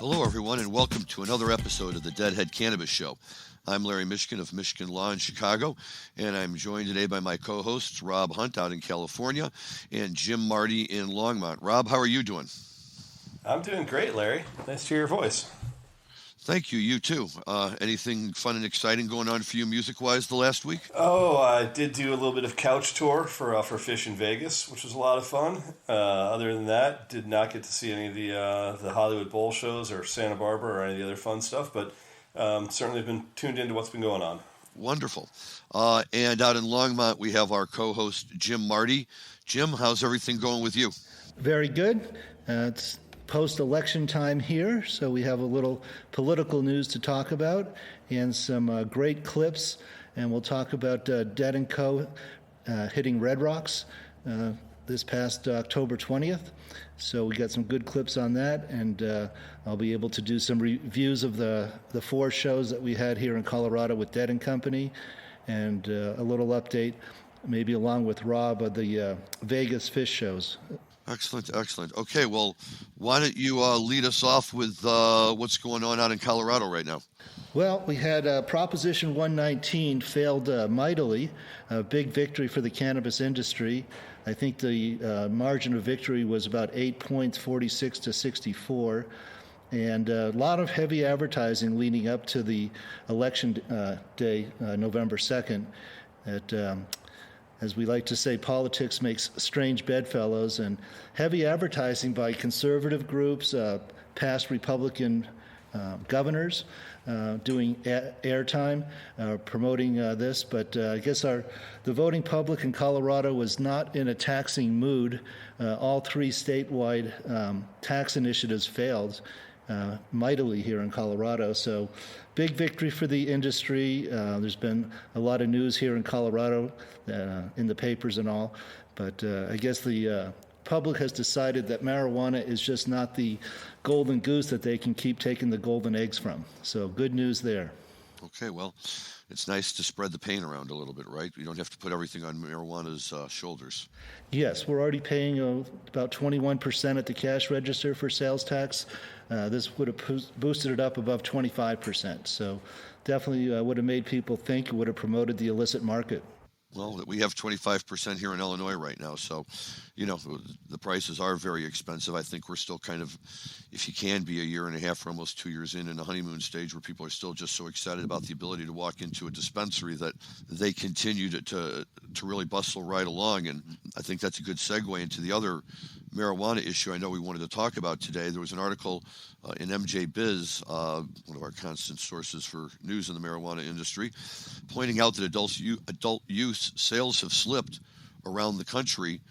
Hello, everyone, and welcome to another episode of the Deadhead Cannabis Show. I'm Larry Mishkin of Michigan Law in Chicago, and I'm joined today by my co-hosts, Rob Hunt out in California and Jim Marty in Longmont. Rob, how are you doing? I'm doing great, Larry. Nice to hear your voice. Thank you. You too. Anything fun and exciting going on for you music-wise the last week? Oh, I did do a little bit of couch tour for phish-in-vegas, which was a lot of fun. Other than that, did not get to see any of the Hollywood Bowl shows or Santa Barbara or any of the other fun stuff, but certainly been tuned into what's been going on. Wonderful. And out in Longmont, we have our co-host, Jim Marty. Jim, how's everything going with you? Very good. It's post-election time here, so we have a little political news to talk about and some great clips, and we'll talk about Dead & Co. Hitting Red Rocks this past October 20th. So we got some good clips on that, and I'll be able to do some reviews of the four shows that we had here in Colorado with Dead & Company, and a little update, maybe along with Rob, of the Vegas phish shows. Excellent. Okay, well, why don't you lead us off with what's going on out in Colorado right now? Well, we had Proposition 119 failed mightily, a big victory for the cannabis industry. I think the margin of victory was about 8 points, 46 to 64. And a lot of heavy advertising leading up to the election day, November 2nd. As we like to say, politics makes strange bedfellows, and heavy advertising by conservative groups, past Republican governors, doing airtime, promoting this. But I guess the voting public in Colorado was not in a taxing mood. All three statewide tax initiatives failed mightily here in Colorado. So big victory for the industry. There's been a lot of news here in Colorado in the papers and all. But I guess the public has decided that marijuana is just not the golden goose that they can keep taking the golden eggs from. So good news there. Okay, well, it's nice to spread the pain around a little bit, right? You don't have to put everything on marijuana's shoulders. Yes, we're already paying about 21% at the cash register for sales tax. This would have boosted it up above 25%. So definitely would have made people think, it would have promoted the illicit market. Well, we have 25% here in Illinois right now, so, the prices are very expensive. I think we're still kind of, if you can be a year and a half or almost 2 years in the honeymoon stage where people are still just so excited about the ability to walk into a dispensary that they continue to really bustle right along. And I think that's a good segue into the other marijuana issue I know we wanted to talk about today. There was an article in MJ Biz, one of our constant sources for news in the marijuana industry, pointing out that adult use sales have slipped around the country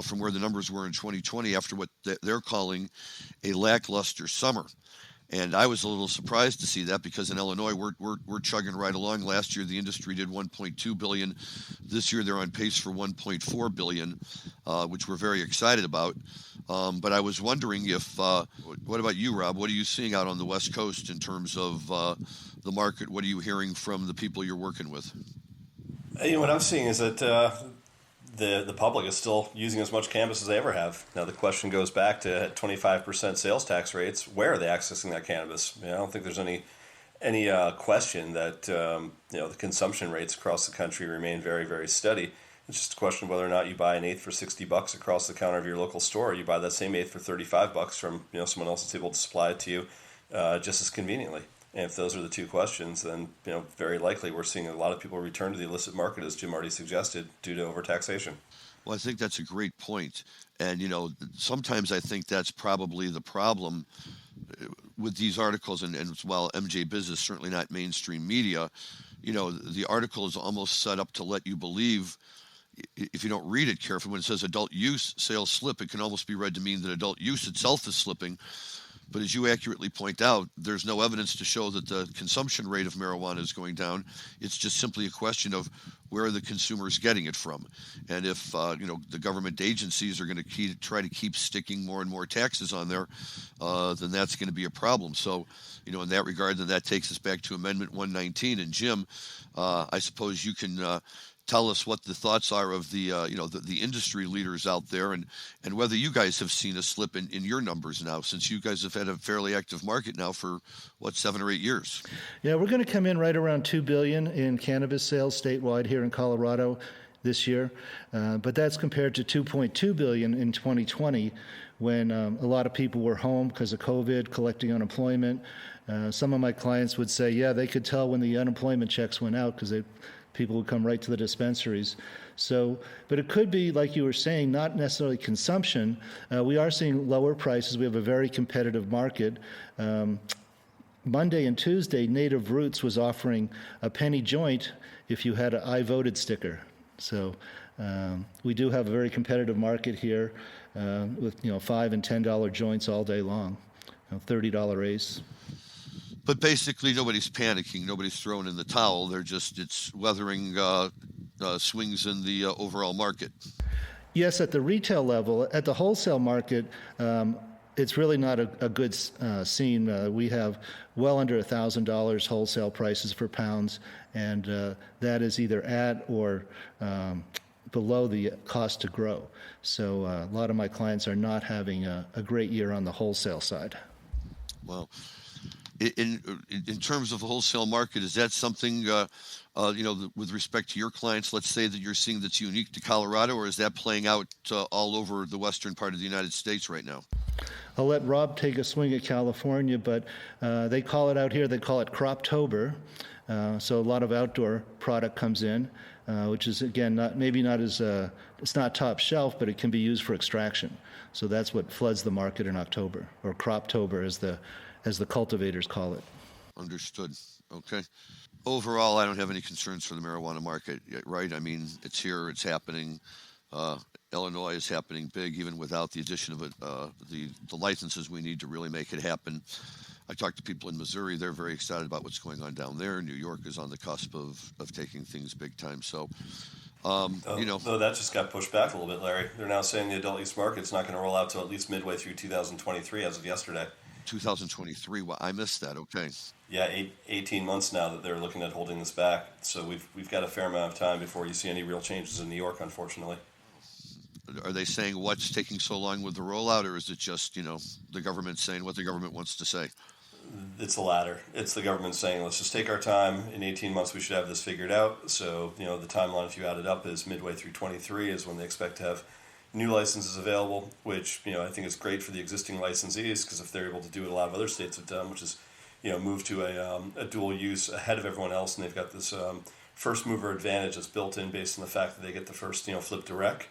from where the numbers were in 2020 after what they're calling a lackluster summer. And I was a little surprised to see that because in Illinois, we're chugging right along. Last year, the industry did $1.2 billion. This year, they're on pace for $1.4 billion, which we're very excited about. But I was wondering if, what about you, Rob? What are you seeing out on the West Coast in terms of the market? What are you hearing from the people you're working with? What I'm seeing is that the public is still using as much cannabis as they ever have. Now the question goes back to 25% sales tax rates. Where are they accessing that cannabis? I don't think there's any question that the consumption rates across the country remain very, very steady. It's just a question of whether or not you buy an eighth for $60 across the counter of your local store, or you buy that same eighth for $35 from someone else that's able to supply it to you just as conveniently. And if those are the two questions, then very likely we're seeing a lot of people return to the illicit market, as Jim already suggested, due to overtaxation. Well, I think that's a great point. And, sometimes I think that's probably the problem with these articles. And while MJ Biz is certainly not mainstream media, the article is almost set up to let you believe, if you don't read it carefully, when it says adult use sales slip, it can almost be read to mean that adult use itself is slipping. But as you accurately point out, there's no evidence to show that the consumption rate of marijuana is going down. It's just simply a question of where are the consumers getting it from. And if the government agencies are going to try to keep sticking more and more taxes on there, then that's going to be a problem. So, in that regard, then that takes us back to Amendment 119. And Jim, I suppose you can tell us what the thoughts are of the the industry leaders out there, and whether you guys have seen a slip in your numbers now, since you guys have had a fairly active market now for 7 or 8 years. Yeah, we're going to come in right around $2 billion in cannabis sales statewide here in Colorado this year, but that's compared to $2.2 billion in 2020, when a lot of people were home because of COVID, collecting unemployment. Some of my clients would say, yeah, they could tell when the unemployment checks went out because people would come right to the dispensaries. So, but it could be, like you were saying, not necessarily consumption. We are seeing lower prices. We have a very competitive market. Monday and Tuesday, Native Roots was offering a penny joint if you had an I voted sticker. So we do have a very competitive market here with $5 and $10 joints all day long, $30 ace. But basically, nobody's panicking. Nobody's throwing in the towel. It's weathering swings in the overall market. Yes, at the retail level. At the wholesale market, it's really not a good scene. We have well under $1,000 wholesale prices for pounds, and that is either at or below the cost to grow. So a lot of my clients are not having a great year on the wholesale side. Well, in terms of the wholesale market, is that something, with respect to your clients, let's say that you're seeing that's unique to Colorado, or is that playing out all over the western part of the United States right now? I'll let Rob take a swing at California, but they call it out here, they call it Croptober. So a lot of outdoor product comes in, which is, again, it's not top shelf, but it can be used for extraction. So that's what floods the market in October, or Croptober as the cultivators call it. Understood. Okay. Overall, I don't have any concerns for the marijuana market, right? I mean, it's here, it's happening. Illinois is happening big, even without the addition of the licenses we need to really make it happen. I talked to people in Missouri. They're very excited about what's going on down there. New York is on the cusp of taking things big time. So, Though that just got pushed back a little bit, Larry. They're now saying the adult use market's not going to roll out till at least midway through 2023 as of yesterday. 2023. Well, I missed that. Okay. Yeah, 18 months now that they're looking at holding this back. So we've got a fair amount of time before you see any real changes in New York, unfortunately. Are they saying what's taking so long with the rollout, or is it just, the government saying what the government wants to say? It's the latter. It's the government saying, let's just take our time. In 18 months, we should have this figured out. So, the timeline, if you add it up, is midway through 23 is when they expect to have new licenses available, which, I think is great for the existing licensees, because if they're able to do what a lot of other states have done, which is, move to a dual use ahead of everyone else, and they've got this first mover advantage that's built in based on the fact that they get the first, flip direct,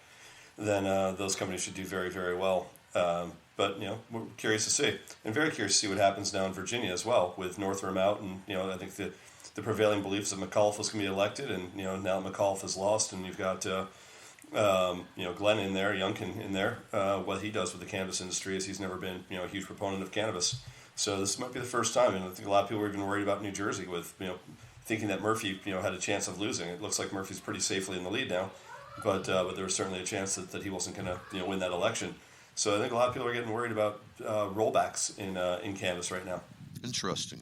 then those companies should do very, very well. But, we're curious to see. And very curious to see what happens now in Virginia as well, with Northam out. And, I think the prevailing beliefs that McAuliffe was going to be elected. And, now that McAuliffe is lost, and you've got, Glenn in there, Youngkin in there, what he does with the cannabis industry is he's never been, a huge proponent of cannabis. So this might be the first time. And I think a lot of people are even worried about New Jersey with, thinking that Murphy, had a chance of losing. It looks like Murphy's pretty safely in the lead now. But there was certainly a chance that he wasn't going to, win that election. So I think a lot of people are getting worried about rollbacks in cannabis right now. Interesting.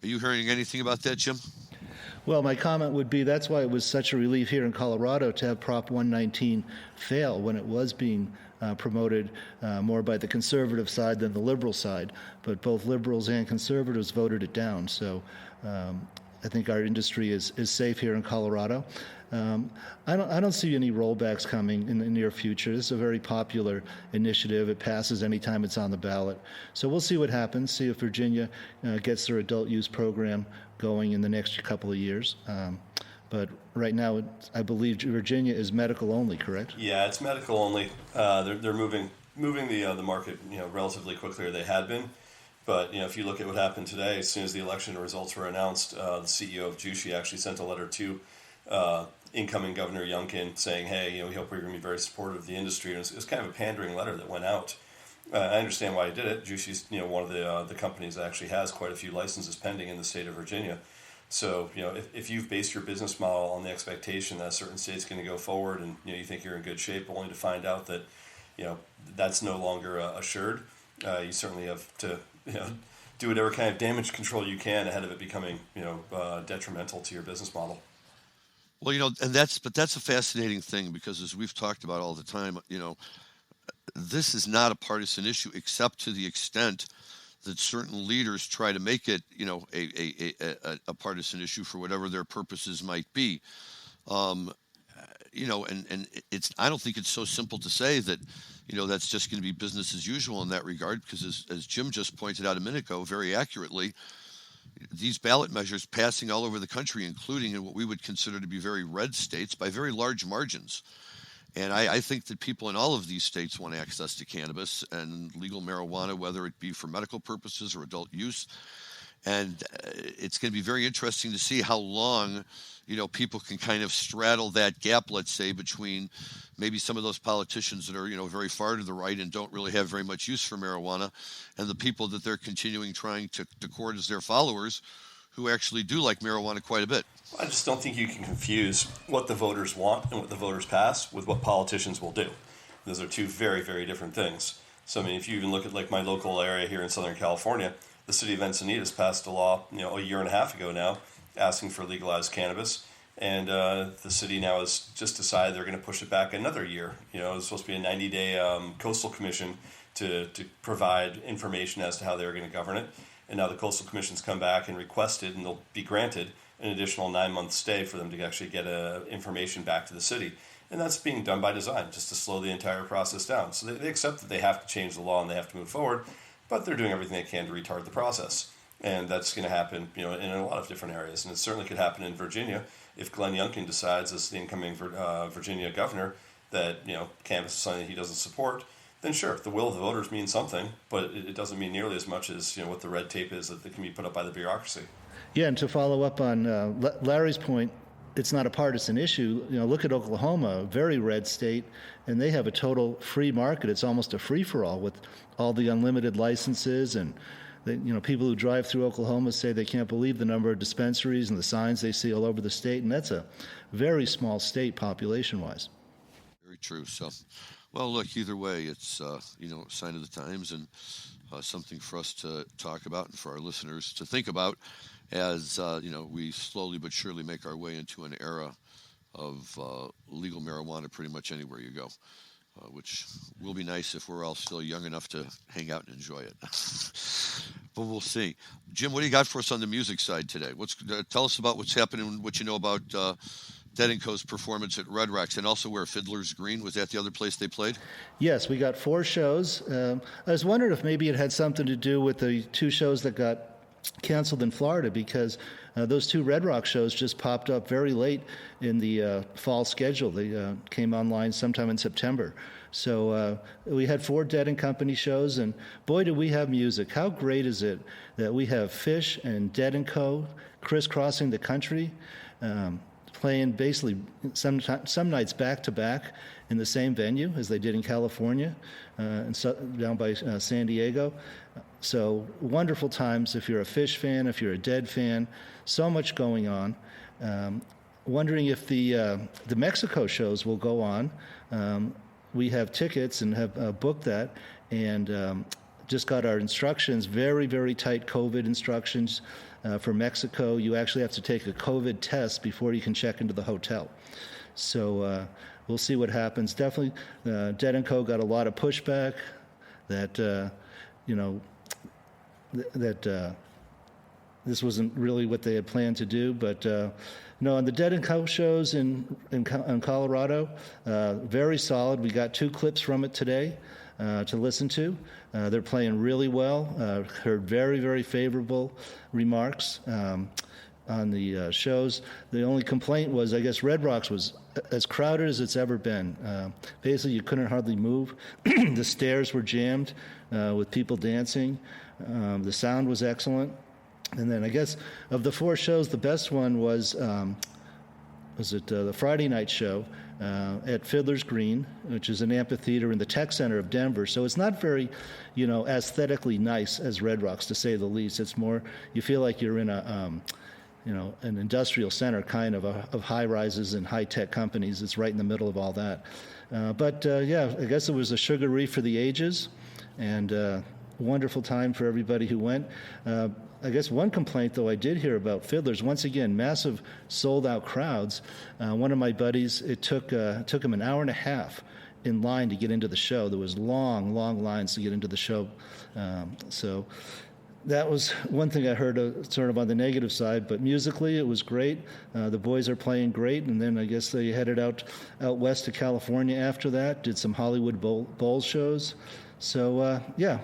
Are you hearing anything about that, Jim? Well, my comment would be that's why it was such a relief here in Colorado to have Prop 119 fail when it was being promoted more by the conservative side than the liberal side. But both liberals and conservatives voted it down. So I think our industry is safe here in Colorado. I don't see any rollbacks coming in the near future. This is a very popular initiative. It passes anytime it's on the ballot. So we'll see what happens, see if Virginia gets their adult use program going in the next couple of years. But right now, I believe Virginia is medical only, correct? Yeah, it's medical only. They're moving the market relatively quickly, or they had been. But if you look at what happened today, as soon as the election results were announced, the CEO of Jushi actually sent a letter to incoming Governor Youngkin saying, hey, we hope we're going to be very supportive of the industry. And it was kind of a pandering letter that went out. I understand why he did it. Jushi's one of the companies that actually has quite a few licenses pending in the state of Virginia. So if you've based your business model on the expectation that a certain state's going to go forward, and you think you're in good shape, only to find out that that's no longer assured, you certainly have to do whatever kind of damage control you can ahead of it becoming detrimental to your business model. Well, and that's a fascinating thing because as we've talked about all the time, this is not a partisan issue except to the extent that certain leaders try to make it, a partisan issue for whatever their purposes might be. Um, and it's I don't think it's so simple to say that, that's just going to be business as usual in that regard because as Jim just pointed out a minute ago, very accurately, these ballot measures passing all over the country, including in what we would consider to be very red states by very large margins. And I think that people in all of these states want access to cannabis and legal marijuana, whether it be for medical purposes or adult use. And it's going to be very interesting to see how long, people can kind of straddle that gap, let's say, between maybe some of those politicians that are, very far to the right and don't really have very much use for marijuana, and the people that they're continuing trying to court as their followers who actually do like marijuana quite a bit. I just don't think you can confuse what the voters want and what the voters pass with what politicians will do. Those are two very, very different things. So, if you even look at like my local area here in Southern California, the city of Encinitas passed a law, a year and a half ago now, asking for legalized cannabis. And the city now has just decided they're going to push it back another year. It's supposed to be a 90-day coastal commission to provide information as to how they're going to govern it. And now the coastal commission's come back and requested, and they'll be granted, an additional 9-month stay for them to actually get information back to the city. And that's being done by design, just to slow the entire process down. So they accept that they have to change the law and they have to move forward, but they're doing everything they can to retard the process. And that's going to happen, in a lot of different areas. And it certainly could happen in Virginia if Glenn Youngkin decides, as the incoming Virginia governor, that, cannabis is something that he doesn't support. Then sure, the will of the voters means something, but it doesn't mean nearly as much as, what the red tape is that can be put up by the bureaucracy. Yeah, and to follow up on Larry's point, it's not a partisan issue. Look at Oklahoma, a very red state, and they have a total free market. It's almost a free-for-all with all the unlimited licenses, and people who drive through Oklahoma say they can't believe the number of dispensaries and the signs they see all over the state, and that's a very small state population-wise. Very true. So, well, look, either way, it's a sign of the times and something for us to talk about and for our listeners to think about as we slowly but surely make our way into an era of legal marijuana pretty much anywhere you go, which will be nice if we're all still young enough to hang out and enjoy it. But we'll see. Jim, what do you got for us on the music side today? Tell us about what's happening, what you know about Dead & Co.'s performance at Red Rocks, and also where Fiddler's Green, was that the other place they played? Yes, we got 4 shows. I was wondering if maybe it had something to do with the 2 shows that got canceled in Florida, because those 2 Red Rock shows just popped up very late in the fall schedule. They came online sometime in September. So we had 4 Dead & Company shows, and boy, do we have music. How great is it that we have Phish and Dead & Co. crisscrossing the country, playing basically some nights back-to-back in the same venue as they did in California and down by San Diego. So wonderful times if you're a Phish fan, if you're a Dead fan, so much going on. Wondering if the Mexico shows will go on. We have tickets and have booked that, and just got our instructions, very, very tight COVID instructions for Mexico. You actually have to take a COVID test before you can check into the hotel. So we'll see what happens. Definitely, Dead & Co. got a lot of pushback that, that this wasn't really what they had planned to do. But, on the Dead & Co. shows in Colorado, very solid. We got 2 clips from it today to listen to. They're playing really well. Heard very, very favorable remarks on the shows. The only complaint was, I guess, Red Rocks was as crowded as it's ever been. Basically, you couldn't hardly move. The stairs were jammed with people dancing. The sound was excellent. And then I guess of the 4 shows, the best one was the Friday night show at Fiddler's Green, which is an amphitheater in the tech center of Denver. So it's not very, aesthetically nice as Red Rocks, to say the least. It's more, you feel like you're in an industrial center kind of high rises and high tech companies. It's right in the middle of all that. But I guess it was a sugaree for the ages, and wonderful time for everybody who went. I guess one complaint, though, I did hear about fiddlers. Once again, massive sold-out crowds. One of my buddies, it took him an hour and a half in line to get into the show. There was long lines to get into the show. So that was one thing I heard sort of on the negative side. But musically, it was great. The boys are playing great. And then I guess they headed out west to California after that, did some Hollywood Bowl shows. So,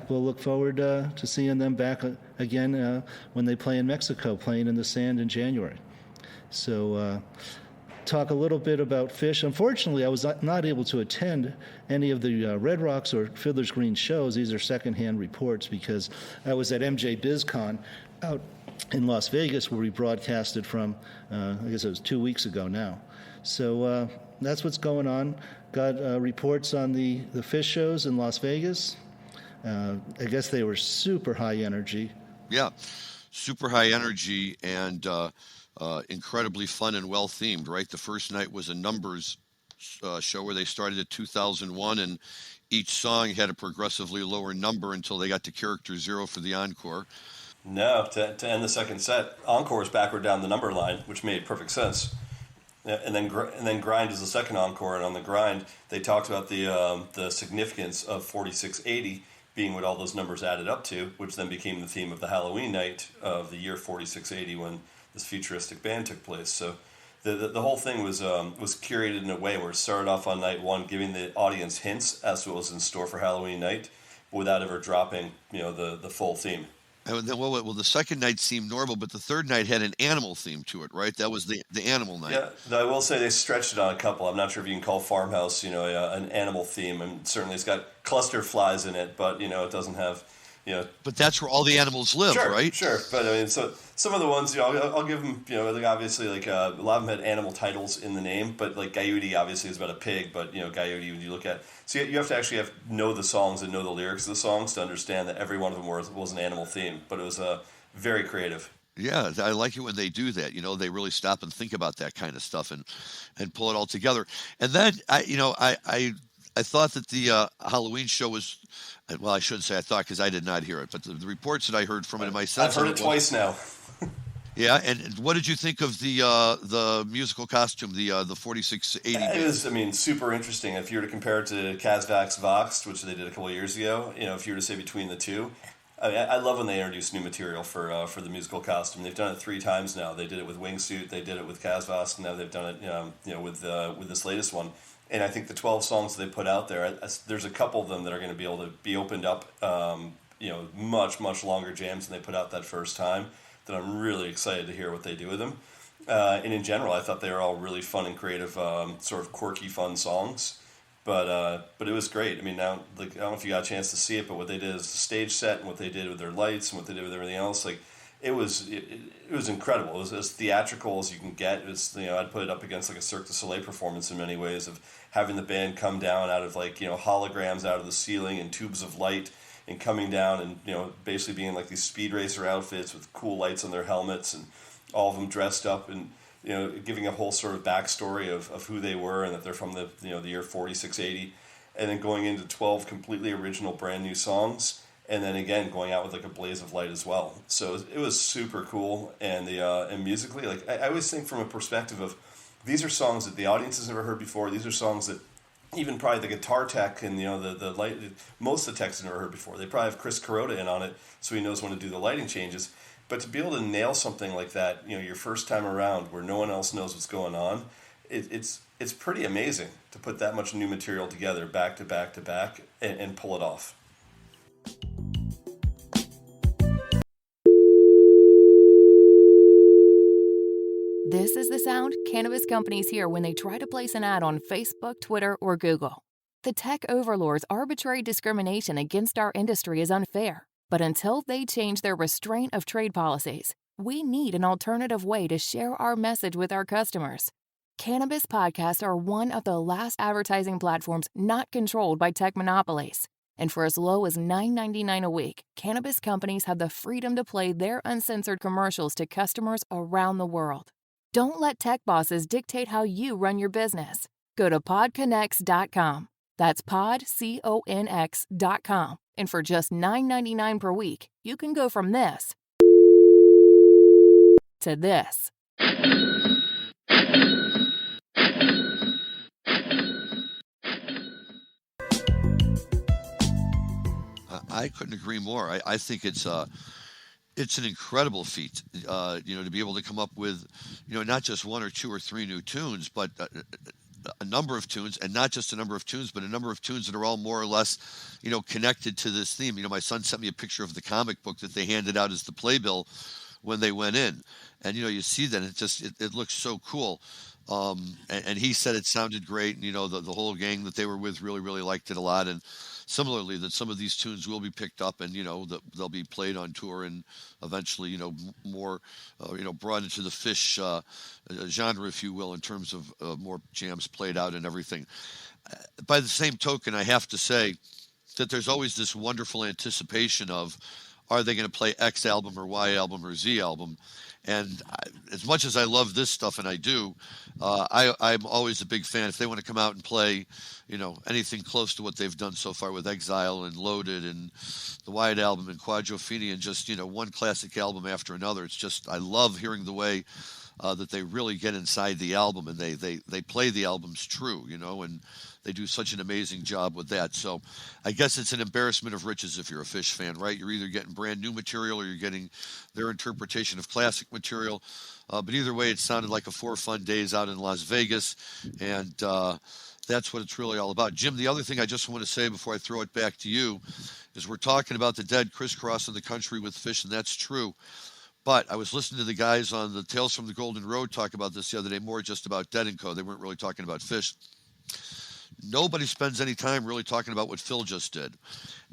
we'll look forward to seeing them back again when they play in Mexico, playing in the sand in January. So, talk a little bit about Phish. Unfortunately, I was not able to attend any of the Red Rocks or Fiddler's Green shows. These are secondhand reports because I was at MJ BizCon out in Las Vegas where we broadcasted from, I guess it was 2 weeks ago now. So that's what's going on. Got reports on the Phish shows in Las Vegas. I guess they were super high energy. Yeah, super high energy and incredibly fun and well themed, right? The first night was a numbers show where they started at 2001 and each song had a progressively lower number until they got to character 0 for the encore. No, to end the second set, encore is backward down the number line, which made perfect sense. Yeah, and then grind is the second encore, and on the grind they talked about the significance of 4680 being what all those numbers added up to, which then became the theme of the Halloween night of the year 4680 when this futuristic band took place. So the whole thing was curated in a way where it started off on night one, giving the audience hints as to what was in store for Halloween night, without ever dropping the full theme. And then, well, the second night seemed normal, but the third night had an animal theme to it, right? That was the animal night. Yeah, though I will say they stretched it on a couple. I'm not sure if you can call Farmhouse, an animal theme, and certainly it's got cluster flies in it, but it doesn't have, But that's where all the animals live, sure, right? Sure, but I mean, so some of the ones, I'll give them, like obviously, like a lot of them had animal titles in the name, but like Gayuti obviously is about a pig, but Gayuti, when you look at, so you have to actually know the songs and know the lyrics of the songs to understand that every one of them was an animal theme, but it was very creative. Yeah, I like it when they do that. They really stop and think about that kind of stuff and pull it all together. And then I thought that the Halloween show was, well, I shouldn't say I thought because I did not hear it, but the reports that I heard from it in my sense. I've heard it twice now. Yeah, and what did you think of the musical costume, the 4680? It was, super interesting. If you were to compare it to Kazvax Voxed, which they did a couple of years ago, if you were to say between the two, I love when they introduce new material for the musical costume. They've done it 3 times now. They did it with Wingsuit, they did it with Kazvax, and now they've done it, with this latest one. And I think the 12 songs that they put out there, there's a couple of them that are going to be able to be opened up, much, much longer jams than they put out that first time, that I'm really excited to hear what they do with them. And in general, I thought they were all really fun and creative, sort of quirky, fun songs. But it was great. I mean, now, like, I don't know if you got a chance to see it, but what they did is the stage set and what they did with their lights and what they did with everything else, like, it was incredible. It was as theatrical as you can get. It was, I'd put it up against like a Cirque du Soleil performance in many ways, of having the band come down out of like, holograms out of the ceiling and tubes of light, and coming down and, basically being like these speed racer outfits with cool lights on their helmets, and all of them dressed up, and, giving a whole sort of backstory of who they were and that they're from the year 4680, and then going into 12 completely original brand new songs. And then again, going out with like a blaze of light as well. So it was super cool, and and musically, like I always think from a perspective of, these are songs that the audience has never heard before. These are songs that even probably the guitar tech and the light, most of the techs have never heard before. They probably have Chris Kuroda in on it, so he knows when to do the lighting changes. But to be able to nail something like that, your first time around, where no one else knows what's going on, it's pretty amazing to put that much new material together back to back to back and pull it off. This is the sound cannabis companies hear when they try to place an ad on Facebook, Twitter, or Google. The tech overlords' arbitrary discrimination against our industry is unfair, but until they change their restraint of trade policies, we need an alternative way to share our message with our customers. Cannabis podcasts are one of the last advertising platforms not controlled by tech monopolies. And for as low as $9.99 a week, cannabis companies have the freedom to play their uncensored commercials to customers around the world. Don't let tech bosses dictate how you run your business. Go to PodConX.com. That's PodConX.com And for just $9.99 per week, you can go from this to this. I couldn't agree more. I think it's an incredible feat, to be able to come up with, not just one or two or three new tunes, but a number of tunes, and not just a number of tunes, but a number of tunes that are all more or less, connected to this theme. My son sent me a picture of the comic book that they handed out as the playbill when they went in, and you see that it looks so cool. And he said it sounded great, and the whole gang that they were with really, really liked it a lot. And similarly, that some of these tunes will be picked up and they'll be played on tour, and eventually more brought into the Phish genre, if you will, in terms of more jams played out and everything. By the same token, I have to say that there's always this wonderful anticipation of, are they going to play X album or Y album or Z album? And as much as I love this stuff, and I do, I'm always a big fan. If they want to come out and play, anything close to what they've done so far with Exile and Loaded and the Wyatt album and Quadrophenia, and just, one classic album after another. It's just, I love hearing the way that they really get inside the album, and they play the albums true, and they do such an amazing job with that. So I guess it's an embarrassment of riches if you're a Phish fan, right? You're either getting brand new material or you're getting their interpretation of classic material. But either way, it sounded like 4 fun days out in Las Vegas, and that's what it's really all about. Jim, the other thing I just want to say before I throw it back to you is we're talking about the dead crisscrossing the country with Phish, and that's true. But I was listening to the guys on the Tales from the Golden Road talk about this the other day, more just about Dead & Co. They weren't really talking about Phish. Nobody spends any time really talking about what Phil just did.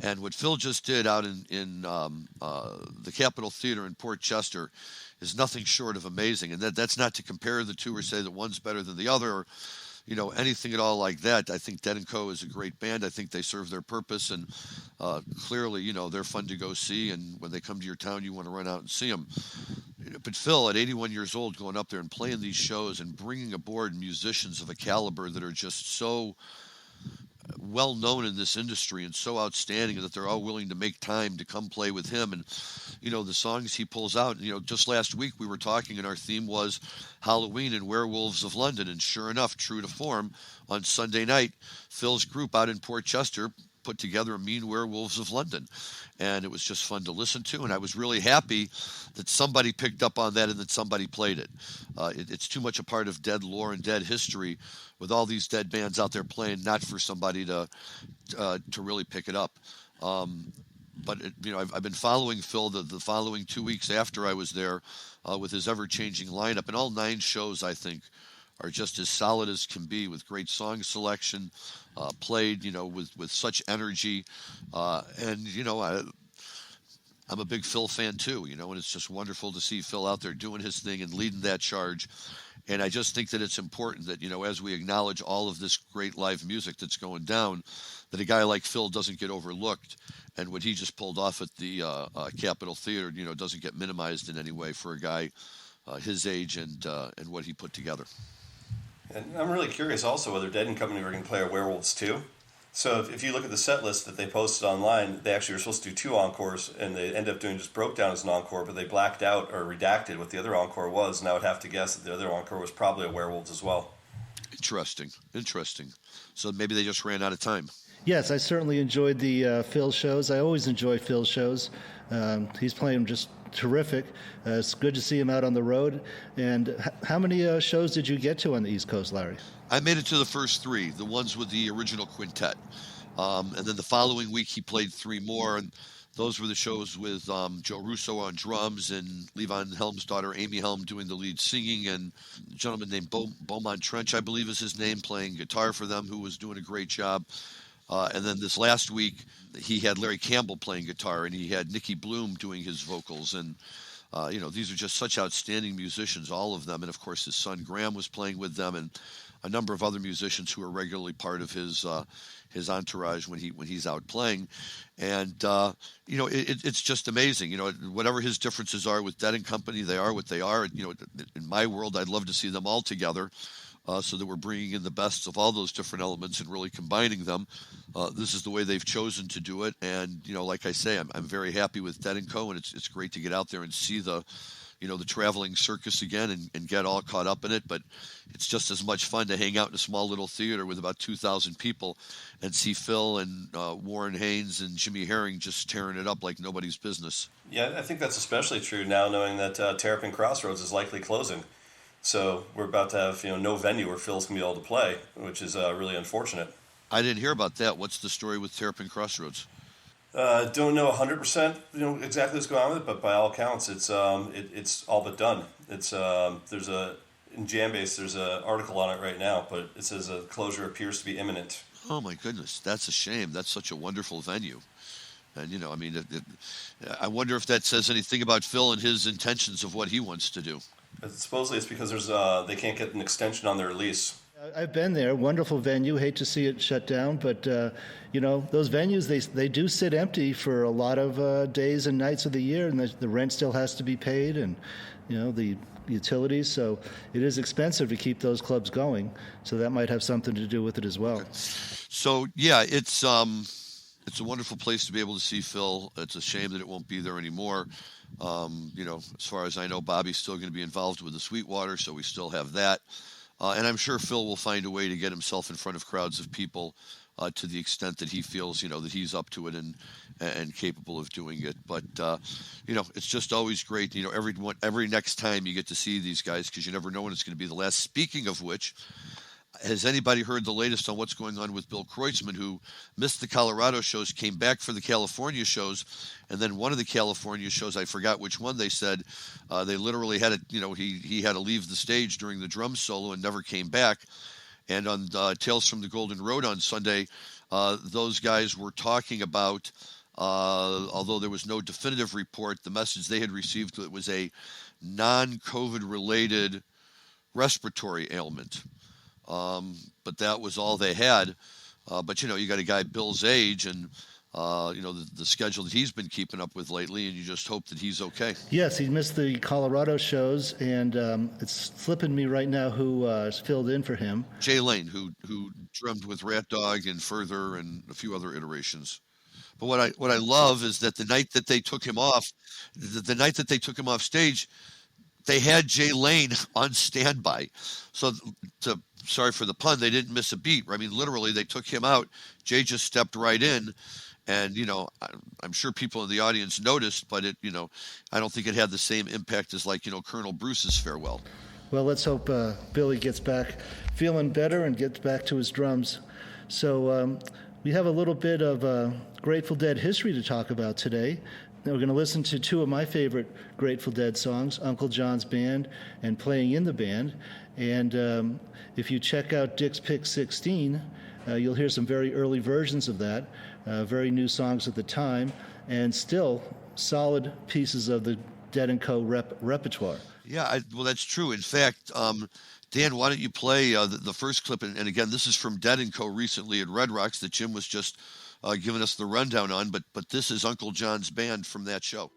And what Phil just did out in the Capitol Theater in Port Chester is nothing short of amazing. And that's not to compare the two or say that one's better than the other, or anything at all like that. I think Dead & Co. is a great band. I think they serve their purpose, and clearly, they're fun to go see, and when they come to your town, you want to run out and see them. But Phil, at 81 years old, going up there and playing these shows and bringing aboard musicians of a caliber that are just so well known in this industry and so outstanding that they're all willing to make time to come play with him. And the songs he pulls out, just last week we were talking, and our theme was Halloween and Werewolves of London, and sure enough, true to form, on Sunday night, Phil's group out in Port Chester put together a mean Werewolves of London, and it was just fun to listen to, and I was really happy that somebody picked up on that and that somebody played it. It's too much a part of dead lore and dead history with all these dead bands out there playing, not for somebody to really pick it up. But I've been following Phil the following 2 weeks after I was there with his ever-changing lineup, and all 9 shows, I think, are just as solid as can be, with great song selection, played, with such energy. And, I'm a big Phil fan too, and it's just wonderful to see Phil out there doing his thing and leading that charge. And I just think that it's important that, as we acknowledge all of this great live music that's going down, that a guy like Phil doesn't get overlooked. And what he just pulled off at the Capitol Theater, doesn't get minimized in any way for a guy his age and what he put together. And I'm really curious also whether Dead & Company were going to play a Werewolves too. So if you look at the set list that they posted online, they actually were supposed to do 2 encores, and they ended up doing just Broke Down as an encore, but they blacked out or redacted what the other encore was, and I would have to guess that the other encore was probably a Werewolves as well. Interesting. So maybe they just ran out of time. Yes, I certainly enjoyed the Phil shows. I always enjoy Phil shows. He's playing just terrific. It's good to see him out on the road. And how many shows did you get to on the East Coast, Larry? I made it to the first 3, the ones with the original quintet. And then the following week he played 3 more, and those were the shows with Joe Russo on drums and Levon Helm's daughter Amy Helm doing the lead singing, and a gentleman named Beaumont Trench, I believe is his name, playing guitar for them, who was doing a great job. And then this last week, he had Larry Campbell playing guitar, and he had Nicky Bloom doing his vocals. And, these are just such outstanding musicians, all of them. And, of course, his son Graham was playing with them, and a number of other musicians who are regularly part of his entourage when he's out playing. And, it's just amazing. Whatever his differences are with Dead & Company, they are what they are. In my world, I'd love to see them all together. So that we're bringing in the best of all those different elements and really combining them. this is the way they've chosen to do it. And, like I say, I'm very happy with Dead & Co. And it's great to get out there and see the traveling circus again and get all caught up in it. But it's just as much fun to hang out in a small little theater with about 2,000 people and see Phil and Warren Haynes and Jimmy Herring just tearing it up like nobody's business. Yeah, I think that's especially true now, knowing that Terrapin-Crossroads is likely closing. So we're about to have no venue where Phil's going to be able to play, which is really unfortunate. I didn't hear about that. What's the story with Terrapin-Crossroads? Don't know 100% exactly what's going on with it, but by all accounts, it's all but done. It's in Jambase there's an article on it right now, but it says a closure appears to be imminent. Oh my goodness, that's a shame. That's such a wonderful venue, and I wonder if that says anything about Phil and his intentions of what he wants to do. Supposedly, it's because they can't get an extension on their lease. I've been there. Wonderful venue. Hate to see it shut down, but those venues they do sit empty for a lot of days and nights of the year, and the rent still has to be paid, and the utilities. So it is expensive to keep those clubs going. So that might have something to do with it as well. Okay. So yeah, it's a wonderful place to be able to see Phil. It's a shame that it won't be there anymore. As far as I know, Bobby's still going to be involved with the Sweetwater, so we still have that. And I'm sure Phil will find a way to get himself in front of crowds of people to the extent that he feels, that he's up to it and capable of doing it. But, it's just always great, every next time you get to see these guys, because you never know when it's going to be the last. Speaking of which, has anybody heard the latest on what's going on with Bill Kreutzmann, who missed the Colorado shows, came back for the California shows, and then one of the California shows, I forgot which one, they said they literally had he had to leave the stage during the drum solo and never came back. And on Tales from the Golden Road on Sunday, those guys were talking about, although there was no definitive report, the message they had received it was a non-COVID related respiratory ailment. But that was all they had. But you got a guy Bill's age and the schedule that he's been keeping up with lately, and you just hope that he's okay. Yes, he missed the Colorado shows, and it's slipping me right now who is filled in for him. Jay Lane, who drummed with Rat Dog and Further and a few other iterations. But what I love is that the night that they took him off stage, they had Jay Lane on standby. So sorry for the pun, they didn't miss a beat. I mean, literally, they took him out. Jay just stepped right in. And, I'm sure people in the audience noticed, but I don't think it had the same impact as Colonel Bruce's farewell. Well, let's hope Billy gets back feeling better and gets back to his drums. So we have a little bit of Grateful Dead history to talk about today. Now we're going to listen to two of my favorite Grateful Dead songs, Uncle John's Band and Playing in the Band. And if you check out Dick's Pick 16, you'll hear some very early versions of that, very new songs at the time, and still solid pieces of the Dead & Co. repertoire. Yeah, well, that's true. In fact, Dan, why don't you play the first clip? And again, this is from Dead & Co. recently at Red Rocks that Jim was just giving us the rundown on, but this is Uncle John's Band from that show.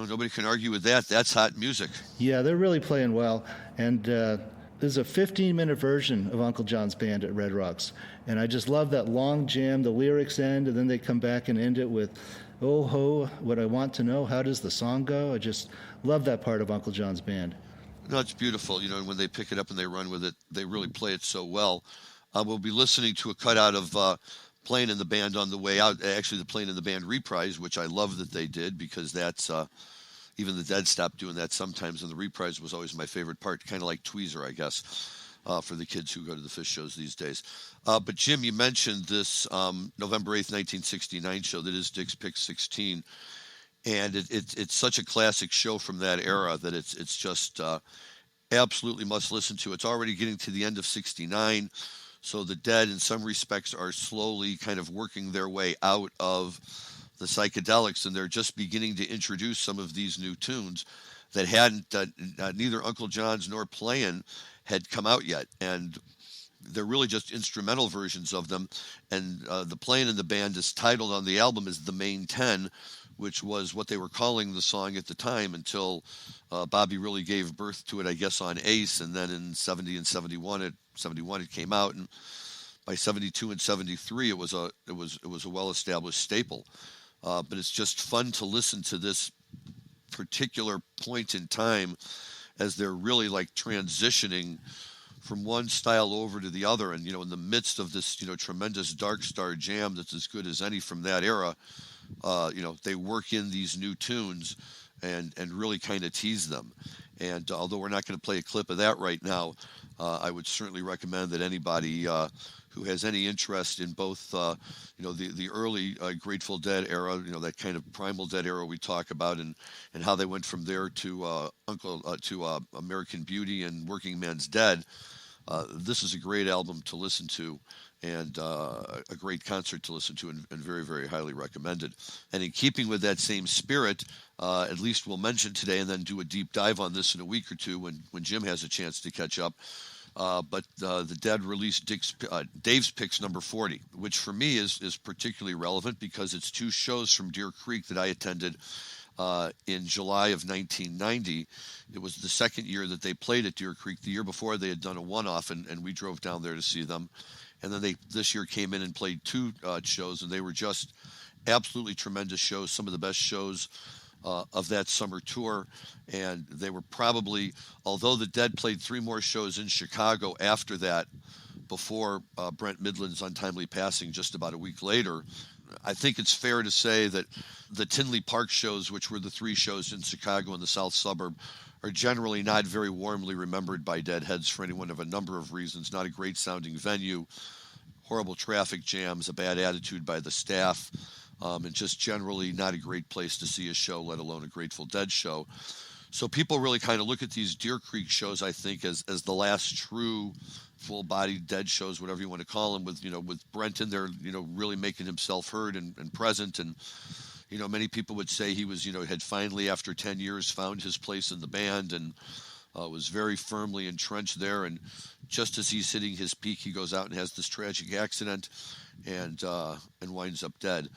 Nobody can argue with that. That's hot music. Yeah, they're really playing well. And there's a 15-minute version of Uncle John's Band at Red Rocks. And I just love that long jam. The lyrics end, and then they come back and end it with, "Oh ho, what I want to know, how does the song go?" I just love that part of Uncle John's Band. No, it's beautiful. When they pick it up and they run with it, they really play it so well. We'll be listening to a cutout of Playing in the Band on the way out. Actually, the Playing in the Band reprise, which I love that they did, because that's even the Dead stopped doing that sometimes, and the reprise was always my favorite part, kind of like Tweezer, I guess, for the kids who go to the Phish shows these days. But Jim, you mentioned this November 8th, 1969 show that is Dick's Pick 16, and it's such a classic show from that era that it's just Absolutely must listen to. It's already getting to the end of 69. So the Dead, in some respects, are slowly kind of working their way out of the psychedelics, and they're just beginning to introduce some of these new tunes that hadn't, neither Uncle John's nor Playin' had come out yet. And they're really just instrumental versions of them. And the Playin' in the band is titled on the album as The Main 10, which was what they were calling the song at the time until Bobby really gave birth to it, I guess, on Ace. And then in 70 and 71 it came out. And by 72 and 73, it was a well-established staple. But it's just fun to listen to this particular point in time as they're really like transitioning from one style over to the other. And, in the midst of this, tremendous Dark Star jam that's as good as any from that era, they work in these new tunes and really kind of tease them. And although we're not going to play a clip of that right now, I would certainly recommend that anybody who has any interest in both, the early Grateful Dead era, that kind of Primal Dead era we talk about, and how they went from there to American Beauty and Working Man's Dead. This is a great album to listen to, and a great concert to listen to, and very, very highly recommended. And in keeping with that same spirit, at least we'll mention today and then do a deep dive on this in a week or two when Jim has a chance to catch up. But the Dead released Dave's Picks number 40, which for me is particularly relevant because it's two shows from Deer Creek that I attended in July of 1990. It was the second year that they played at Deer Creek. The year before they had done a one-off, and we drove down there to see them. And then they this year came in and played two shows, and they were just absolutely tremendous shows, some of the best shows of that summer tour. And they were probably, although the Dead played three more shows in Chicago after that, before Brent Midland's untimely passing just about a week later, I think it's fair to say that the Tinley Park shows, which were the three shows in Chicago and the South Suburb, are generally not very warmly remembered by Deadheads for any one of a number of reasons. Not a great sounding venue, horrible traffic jams, a bad attitude by the staff, and just generally not a great place to see a show, let alone a Grateful Dead show. So people really kind of look at these Deer Creek shows, I think, as the last true full-bodied Dead shows, whatever you want to call them, with Brent in there, really making himself heard and present. And, many people would say he was, had finally, after 10 years, found his place in the band and was very firmly entrenched there. And just as he's hitting his peak, he goes out and has this tragic accident and winds up dead,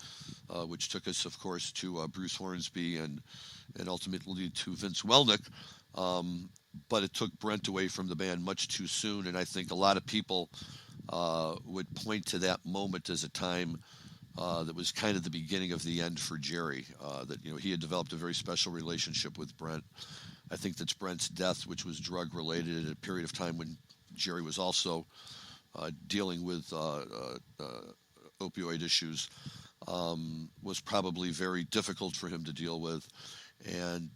which took us, of course, to Bruce Hornsby and ultimately to Vince Welnick. But it took Brent away from the band much too soon, and I think a lot of people would point to that moment as a time that was kind of the beginning of the end for Jerry, that he had developed a very special relationship with Brent. I think that's Brent's death, which was drug-related at a period of time when Jerry was also dealing with opioid issues, was probably very difficult for him to deal with. And,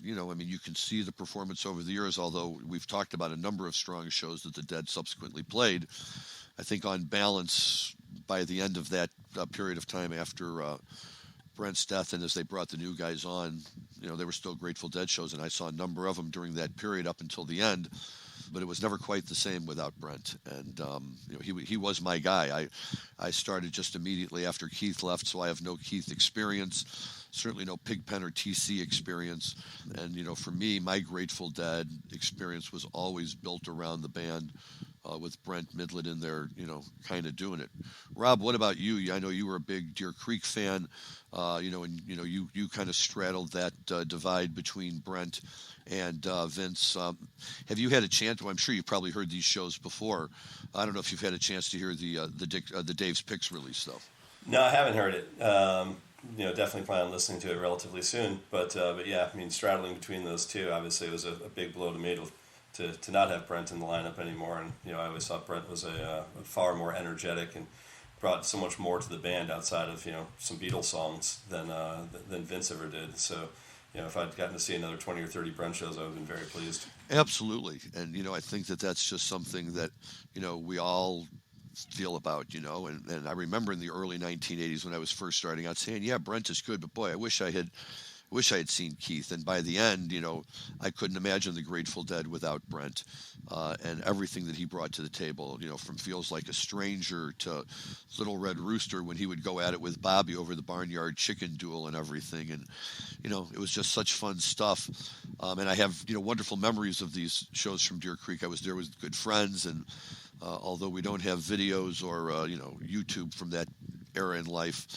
you can see the performance over the years, although we've talked about a number of strong shows that the Dead subsequently played. I think on balance, by the end of that period of time after Brent's death and as they brought the new guys on, they were still Grateful Dead shows, and I saw a number of them during that period up until the end. But it was never quite the same without Brent. And, he was my guy. I started just immediately after Keith left, so I have no Keith experience, certainly no Pigpen or TC experience. And, for me, my Grateful Dead experience was always built around the band with Brent Midland in there, kind of doing it. Rob, what about you? I know you were a big Deer Creek fan, and, you kind of straddled that divide between Brent and Vince. Have you had a chance? Well, I'm sure you've probably heard these shows before. I don't know if you've had a chance to hear the Dave's Picks release, though. No, I haven't heard it. Definitely plan on listening to it relatively soon. But yeah, straddling between those two, obviously it was a big blow to me to not have Brent in the lineup anymore. And, I always thought Brent was a far more energetic and brought so much more to the band outside of, some Beatles songs than Vince ever did. So, if I'd gotten to see another 20 or 30 Brent shows, I would have been very pleased. Absolutely. And, I think that's just something that, we all feel about, and I remember in the early 1980s when I was first starting out saying, yeah, Brent is good, but boy, I wish I had wish I had seen Keith. And by the end, I couldn't imagine the Grateful Dead without Brent, and everything that he brought to the table, from Feels Like a Stranger to Little Red Rooster when he would go at it with Bobby over the barnyard chicken duel and everything. And, it was just such fun stuff. And I have, wonderful memories of these shows from Deer Creek. I was there with good friends, and although we don't have videos or, YouTube from that era in life,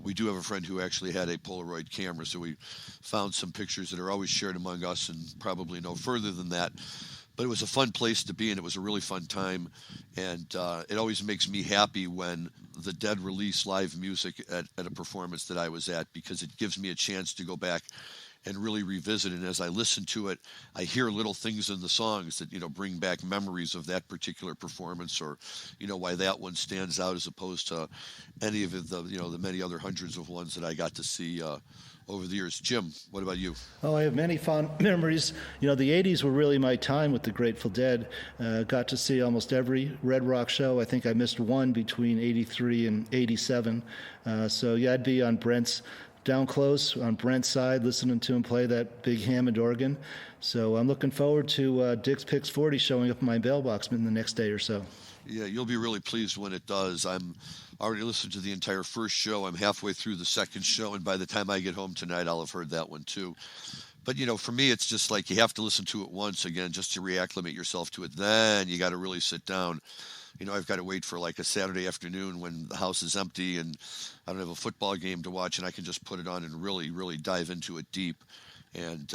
we do have a friend who actually had a Polaroid camera, so we found some pictures that are always shared among us and probably no further than that. But it was a fun place to be, and it was a really fun time. And it always makes me happy when the Dead release live music at a performance that I was at, because it gives me a chance to go back and really revisit it. And as I listen to it, I hear little things in the songs that, bring back memories of that particular performance, or, why that one stands out as opposed to any of the many other hundreds of ones that I got to see over the years. Jim, what about you? Oh, I have many fond memories. The 80s were really my time with the Grateful Dead. Got to see almost every Red Rock show. I think I missed one between 83 and 87. So yeah, I'd be on Brent's, down close on Brent's side, listening to him play that big Hammond organ. So I'm looking forward to Dick's Picks 40 showing up in my mailbox in the next day or so. Yeah, you'll be really pleased when it does. I'm already listened to the entire first show. I'm halfway through the second show, and by the time I get home tonight, I'll have heard that one too. But, for me, it's just like you have to listen to it once again just to reacclimate yourself to it. Then you got to really sit down. I've got to wait for like a Saturday afternoon when the house is empty and I don't have a football game to watch, and I can just put it on and really, really dive into it deep. And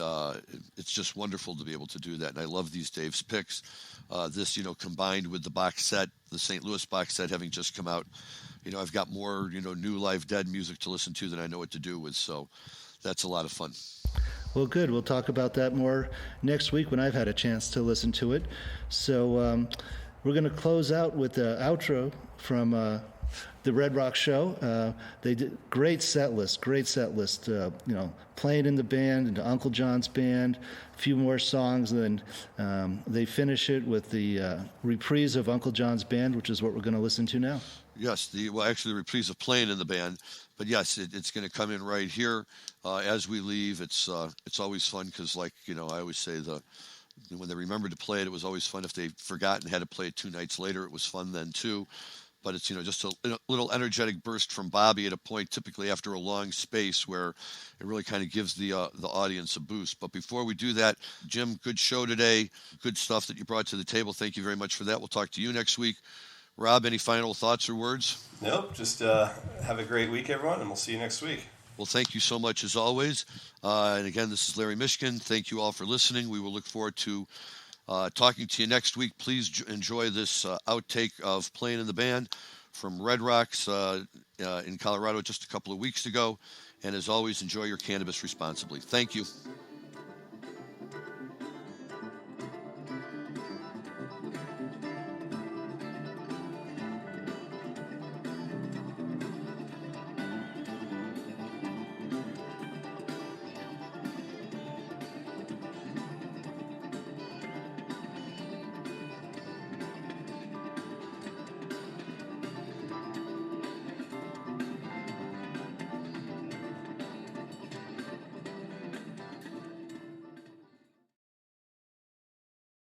it's just wonderful to be able to do that. And I love these Dave's Picks. This, combined with the box set, the St. Louis box set having just come out, I've got more, new live Dead music to listen to than I know what to do with. So that's a lot of fun. Well, good. We'll talk about that more next week when I've had a chance to listen to it. So we're going to close out with the outro from the Red Rock show. They did great set list, playing in the band, into Uncle John's band, a few more songs, and then they finish it with the reprise of Uncle John's band, which is what we're going to listen to now. Yes, the reprise of Playing in the Band, but yes, it's going to come in right here as we leave. It's always fun because, like, I always say when they remembered to play it, it was always fun. If they forgot and had to play it 2 nights later, it was fun then too. But it's, just a little energetic burst from Bobby at a point, typically after a long space, where it really kind of gives the audience a boost. But before we do that, Jim, good show today. Good stuff that you brought to the table. Thank you very much for that. We'll talk to you next week. Rob, any final thoughts or words? Nope. Just have a great week, everyone, and we'll see you next week. Well, thank you so much as always. And again, this is Larry Mishkin. Thank you all for listening. We will look forward to talking to you next week. Please enjoy this outtake of Playing in the Band from Red Rocks in Colorado just a couple of weeks ago. And as always, enjoy your cannabis responsibly. Thank you.